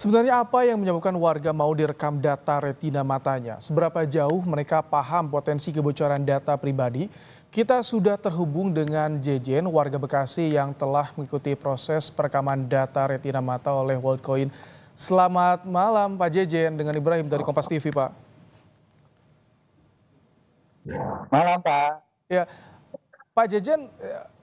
Sebenarnya apa yang menyebabkan warga mau direkam data retina matanya? Seberapa jauh mereka paham potensi kebocoran data pribadi? Kita sudah terhubung dengan Jejen, warga Bekasi yang telah mengikuti proses perekaman data retina mata oleh Worldcoin. Selamat malam Pak Jejen, dengan Ibrahim dari Kompas TV, Pak. Malam Pak. Ya, Pak Jejen,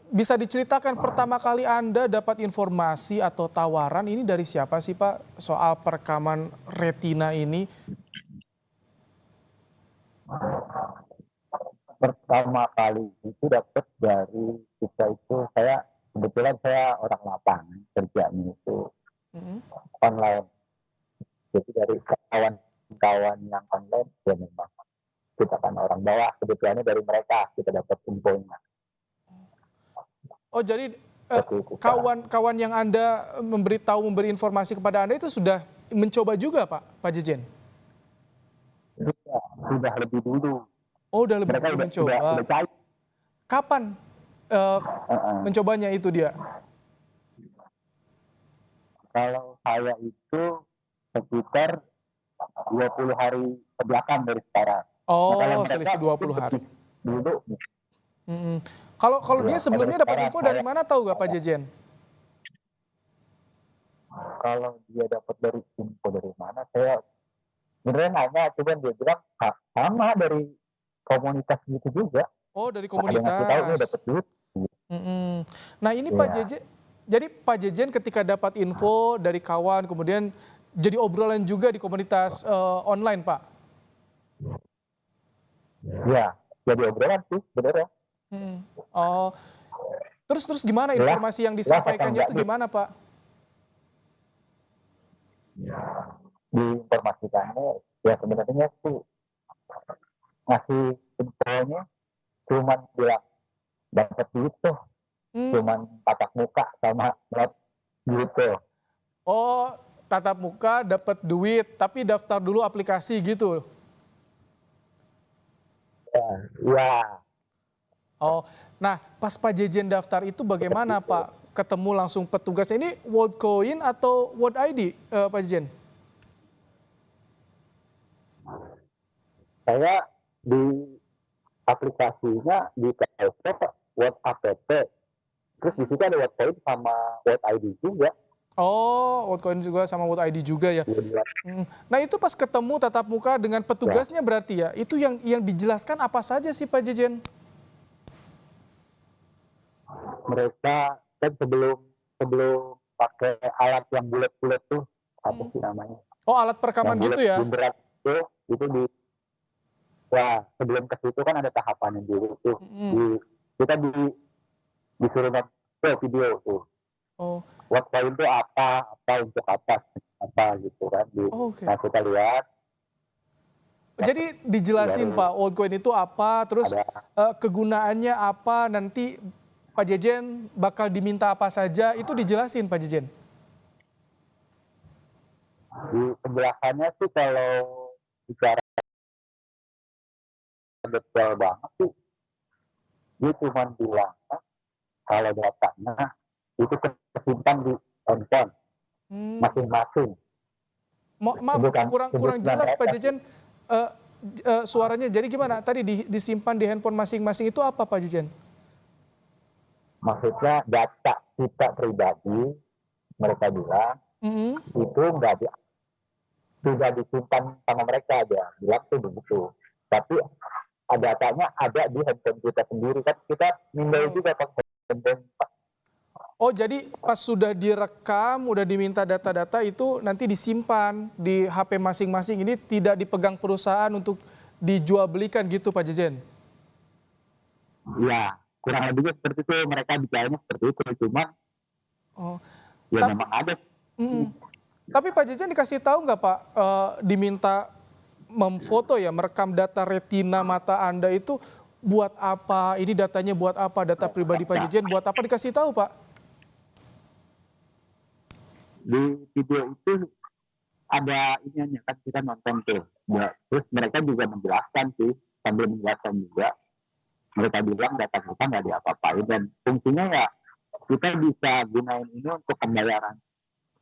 bisa diceritakan pertama kali Anda dapat informasi atau tawaran ini dari siapa sih Pak soal perekaman retina ini? Pertama kali itu dapat dari kita itu kebetulan saya orang lapangan kerjanya itu Mhm. online. Jadi dari kawan-kawan yang online ya memang kita kan orang bawah, kebetulannya dari mereka kita dapat infonya. Oh jadi, Seperti itu Pak. kawan-kawan yang Anda memberi informasi kepada Anda itu sudah mencoba juga Pak Jejen? Sudah lebih dulu. Oh udah lebih Mereka dulu udah mencoba. cair. Kapan, eee, Uh-uh. mencobanya itu dia? Kalau saya itu sekitar 20 hari kebelakang dari sekarang. Nah kalau Oh mereka selisih mungkin 20 hari. lebih dulu. Mhm. Kalau dia Ya, kalau sebelumnya dapat sekarang info dari mana tahu nggak Pak saya Jejen? kalau dia dapat dari info dari mana, saya sebenarnya nanya, cuman dia bilang sama dari komunitas gitu juga. Oh dari Ada yang ngasih tahu nih komunitas. dapat duit. Mhm. Nah ini Pak Iya, Jejen, jadi Pak Jejen ketika dapat info dari kawan kemudian jadi obrolan juga di komunitas, online Pak? iya. Jadi obrolan sih sebenarnya. Mhm. Oh, terus terus gimana Jelas, informasi yang jelas apa disampaikannya enggak itu nih gimana Pak? diinformasikannya. Ya sebenarnya sih ngasih infonya cuman bilang dapat duit tuh, Mmm. cuman tatap muka sama net gitu. Oh, tatap muka dapat duit tapi daftar dulu aplikasi gitu? Ya, iya, Oh, nah pas Pak Jejen daftar itu seperti bagaimana itu. Pak? Ketemu langsung petugas ini Worldcoin atau World ID, Pak Jejen? Saya di aplikasinya di PLP Word App. Terus di Mhm. situ ada Wordpoint sama Word ID juga. Oh, Worldcoin juga sama World ID juga ya? Dua-dua. Mhm. Nah itu pas ketemu tatap muka dengan Ya, petugasnya berarti ya? Itu yang dijelaskan apa saja sih Pak Jejen? mereka kan sebelum sebelum pakai alat yang bulat-bulat tuh apa Mhm. sih namanya? Oh alat Yang perekaman bulat gitu ya? bunderan itu di wah sebelum ke situ kan ada tahapannya dulu tuh. Mhm. Di kita disuruh nonton video tuh. Oh, Wordpoint itu apa untuk apa gitu kan. oke. Nah kita lihat Jadi dijelasin baru Pak, Worldcoin itu apa, terus, ada kegunaannya apa, nanti Pak Jejen bakal diminta apa saja, itu dijelasin Pak Jejen? di penjelasannya sih kalau bicara detail banget sih dia cuma bilang kalau datanya itu tersimpan di handphone Mmm, masing-masing, maaf bukan kurang kurang bukan jelas Pak mereka sih. Jejen, eee suaranya. Jadi gimana? Tadi disimpan di handphone masing-masing itu apa Pak Jejen? Maksudnya data kita pribadi mereka bilang Mhm. itu nggak tidak disimpan sama mereka aja bilang tuh begitu, tapi datanya ada di handphone kita sendiri kan kita mindai Oh. juga kan handphone. Oh jadi pas sudah direkam, udah diminta data-data itu nanti disimpan di HP masing-masing, ini tidak dipegang perusahaan untuk dijual belikan gitu Pak Jejen? Ya kurang lebihnya seperti itu, mereka bicaranya seperti itu, cuma Oh, ya tapi memang ada. mhm, tapi Pak Jejen dikasih tahu nggak Pak, diminta memfoto ya, merekam data retina mata Anda itu buat apa? Ini datanya buat apa? Data pribadi Pak Nah, Jejen buat apa dikasih tahu Pak? di video itu ada ininya kan kita nonton tuh ya, terus mereka juga menjelaskan sih, sambil menjelaskan juga mereka bilang data kita nggak diapa-apain dan fungsinya ya kita bisa gunain ini untuk pembayaran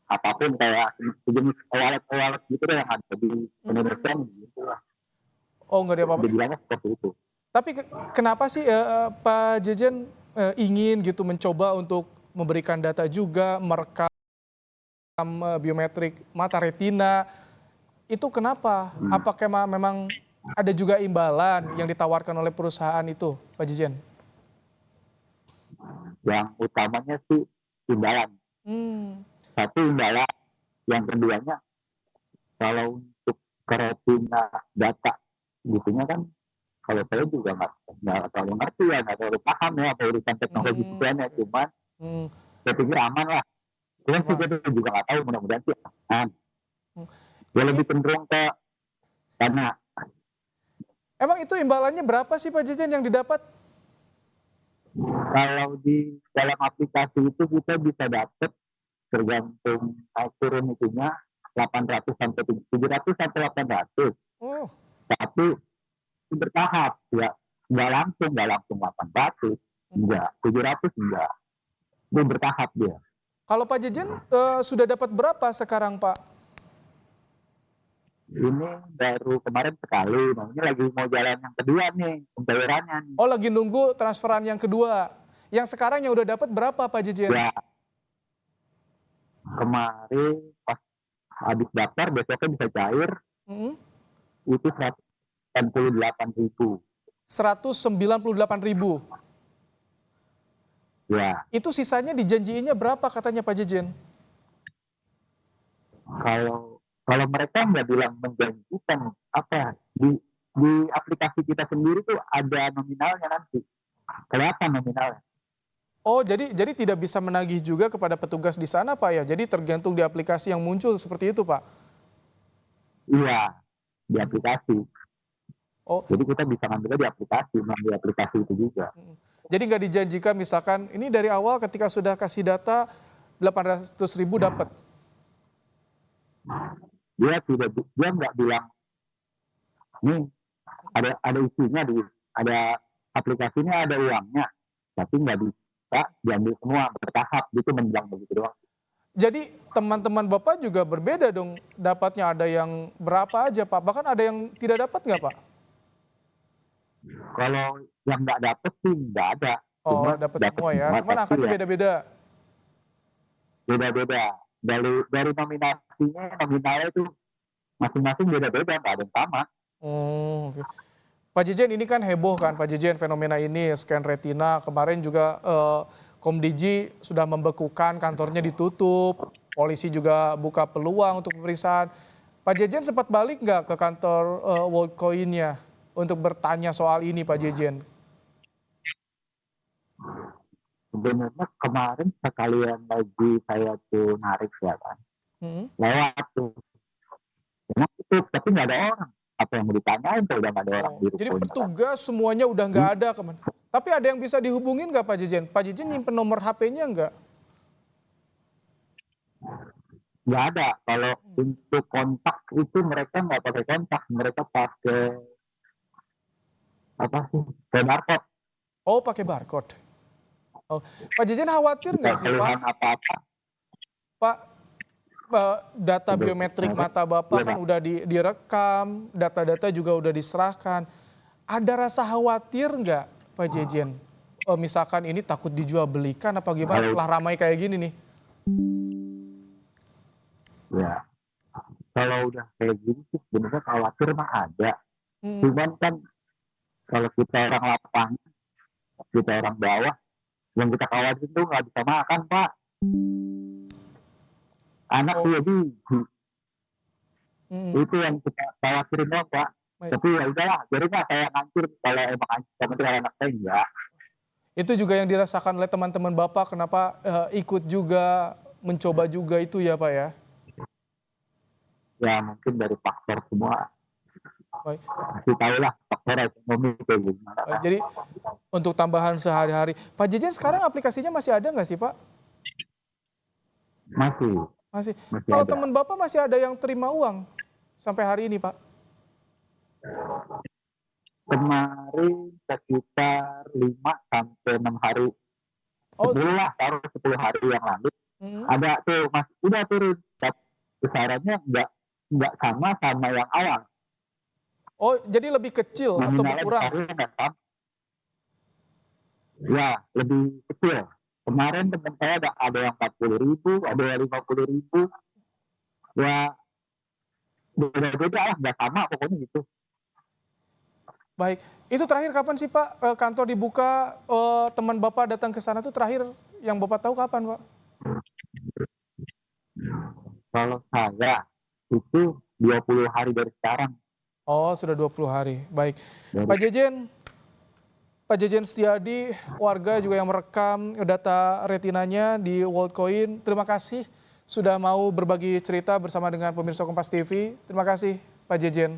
apapun kayak sejenis wallet gitu deh yang ada di Indonesia gitu lah. Oh, nggak ada apa-apa. Dibilangnya seperti itu. Tapi kenapa sih Pak Jejen ingin gitu mencoba untuk memberikan data juga, merekam biometrik mata retina, itu kenapa? Apakah memang ada juga imbalan yang ditawarkan oleh perusahaan itu, Pak Jejen? Yang utamanya sih imbalan. Hmm. Satu imbalan, yang keduanya kalau untuk karantina data gitunya kan kalau saya juga nggak terlalu ngerti ya, nggak terlalu paham ya apa urusan teknologi gituan ya, cuman Hmm. saya pikir aman lah. Cuman sih Wah. kita juga nggak tahu, mudah-mudahan sih aman. Ya Ini lebih cenderung ke dana. emang itu imbalannya berapa sih Pak Jejen yang didapat? Kalau di dalam aplikasi itu kita bisa dapat tergantung naik turun itunya 800 sampai 700 sampai 800. Oh, Tapi bertahap ya, nggak langsung 800, enggak 700 enggak, itu bertahap dia. kalau Pak Jejen sudah dapat berapa sekarang Pak? Ini baru kemarin sekali, nah ini lagi mau jalan yang kedua nih pembayarannya nih. Oh, lagi nunggu transferan yang kedua. Yang sekarang yang udah dapat berapa Pak Jejen? Ya kemarin pas habis daftar besoknya bisa cair, itu 198.000. 198.000. Ya Itu sisanya dijanjiinnya berapa katanya Pak Jejen? kalau mereka nggak bilang menjanjikan apa di aplikasi kita sendiri tuh ada nominalnya, nanti kelihatan nominalnya. Oh, jadi tidak bisa menagih juga kepada petugas di sana Pak ya? Jadi tergantung di aplikasi yang muncul seperti itu Pak? Iya, di aplikasi. Oh, Jadi kita bisa ngambilnya di aplikasi itu juga. jadi nggak dijanjikan misalkan ini dari awal ketika sudah kasih data 800.000 dapat? Dia nggak bilang nih ada isinya ada aplikasinya, ada uangnya, tapi nggak bisa diambil semua, bertahap gitu, menjelang begitu doang. Jadi teman-teman Bapak juga berbeda dong dapatnya, ada yang berapa aja Pak? Bahkan ada yang tidak dapat nggak Pak? Kalau yang nggak dapet sih nggak ada, Oh, cuma dapat dapet semua ya, semua, cuman tapi angkanya ya beda-beda. beda-beda. Dari nominalnya itu masing-masing beda-beda, nggak ada yang sama. Oh, oke. Pak Jejen, ini kan heboh kan Pak Jejen fenomena ini, scan retina. Kemarin juga Komdiji sudah membekukan, kantornya ditutup. Polisi juga buka peluang untuk pemeriksaan. Pak Jejen sempat balik nggak ke kantor Worldcoin-nya untuk bertanya soal ini Pak Jejen? Sebenarnya kemarin sekalian lagi saya tuh narik ya kan, lewat tuh, enak itu, tapi nggak ada orang. Apa yang mau ditanyain kalau udah nggak ada orang Oh, di jadi rukonya kan? petugas semuanya udah nggak ada kemana? Tapi ada yang bisa dihubungin nggak Pak Jejen? Pak Jejen nyimpen nomor HP-nya nggak? Nggak ada. Kalau untuk kontak itu mereka nggak pakai kontak, mereka pakai apa sih? Kayak barcode. Oh, pakai barcode. Oh, Pak Jejen khawatir Jika nggak sih keluhan Pak? apa-apa, Pak, data biometrik mata Bapak kan gimana? udah direkam, data-data juga udah diserahkan. Ada rasa khawatir nggak Pak Jejen? Misalkan ini takut dijual belikan apa gimana Kalau setelah ramai kayak gini nih? ya, kalau udah kayak gini sih sebenarnya khawatir mah ada. Hmm. Cuman kan kalau kita orang lapangan, kita orang bawah, yang kita khawatir tuh nggak bisa makan, Pak. Anak Oh, tuh biji. Itu yang kita khawatirin dong, Pak. baik. Tapi ya udahlah, jadi nggak saya ngancur kalau emang ngancur, sama anak saya enggak. Itu juga yang dirasakan oleh teman-teman Bapak, kenapa ikut juga, mencoba juga itu ya Pak ya? Ya mungkin dari faktor semua, Baik. masih tahu lah faktor ekonomi kayak gimana Baik, kan. jadi untuk tambahan sehari-hari, Pak Jejen sekarang aplikasinya masih ada nggak sih Pak? Masih, Masih. masih Kalau ada. teman Bapak masih ada yang terima uang sampai hari ini Pak? Kemarin sekitar 5 sampai 6 hari, Oh, 10 lah, taruh 10 hari yang lalu, Mhm. Ada tuh Mas, udah turun, tapi besarannya nggak sama yang awal, Oh, jadi lebih kecil atau nominalnya berkurang? besarnya nggak sama, ya lebih kecil. Kemarin teman saya ada yang 40.000, ada yang 50.000, ya beda-beda lah, nggak sama pokoknya gitu. Baik, itu terakhir kapan sih Pak, kantor dibuka, teman Bapak datang ke sana tuh terakhir yang Bapak tahu kapan, Pak? Kalau saya itu 20 hari dari sekarang. Oh, sudah 20 hari, baik. Dari Pak Jejen Pak Jejen Setiadi, warga juga yang merekam data retinanya di Worldcoin, terima kasih sudah mau berbagi cerita bersama dengan pemirsa Kompas TV. Terima kasih Pak Jejen.